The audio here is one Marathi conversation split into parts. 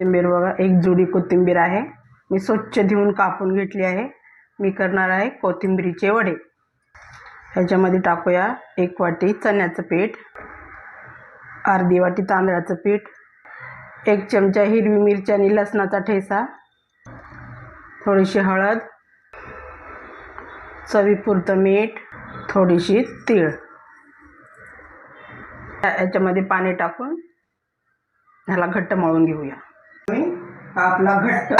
कोथिंबीर बघा, एक जुडी कोथिंबीर आहे. मी स्वच्छ धुवून कापून घेतली आहे. मी करणार आहे कोथिंबीरीचे वडे. ह्याच्यामध्ये टाकूया 1 वाटी चण्याचं पीठ, अर्धी वाटी तांदळाचं पीठ, 1 चमचा हिरवी मिरची आणि लसणाचा ठेचा, थोडीशी हळद, चवीपुरतं मीठ, थोडीशी तीळ. ह्याच्यामध्ये पाणी टाकून ह्याला घट्ट मळून घेऊया. आपला घट्ट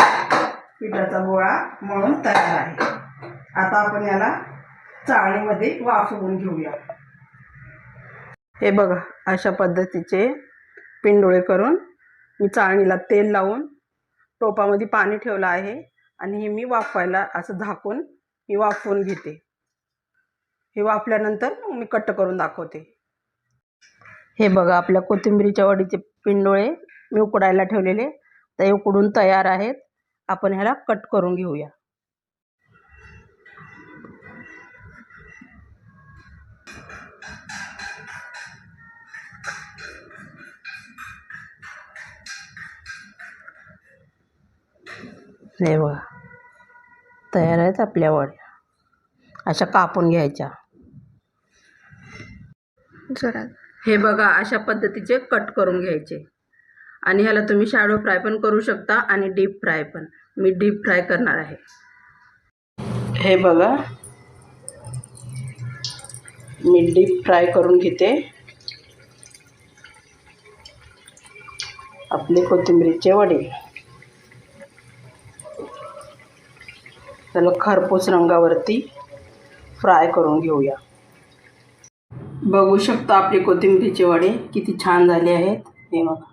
पिठाचा गोळा मळून तयार आहे. आता आपण याला चाळणीमध्ये वाफवून घेऊया. हे बघा, अशा पद्धतीचे पिंडोळे करून मी चाळणीला तेल लावून टोपामध्ये पाणी ठेवलं आहे आणि हे मी वाफवायला असं झाकून मी वाफवून घेते. हे वाफल्यानंतर मी कट करून दाखवते. हे बघा, आपल्या कोथिंबीरीच्या वडीचे पिंडोळे मी उकडायला ठेवलेले ते उकडून तयार आहेत. आपण ह्याला कट करून घेऊया. हे बघा, तयार आहेत आपल्या वड्या. अशा कापून घ्यायच्या. हे बघा, अशा पद्धतीचे कट करून घ्यायचे आणि ह्याला तुम्ही शॅडो फ्राय पण करू शकता आणि डीप फ्राय पण. मी डीप फ्राय करणार आहे. हे बघा, मी डीप फ्राय करून घेते आपले कोथिंबीरीचे वडे. त्याला खरपूस रंगावरती फ्राय करून घेऊया. बघू शकता आपले कोथिंबीरीचे वडे किती छान झाले आहेत. हे बघा.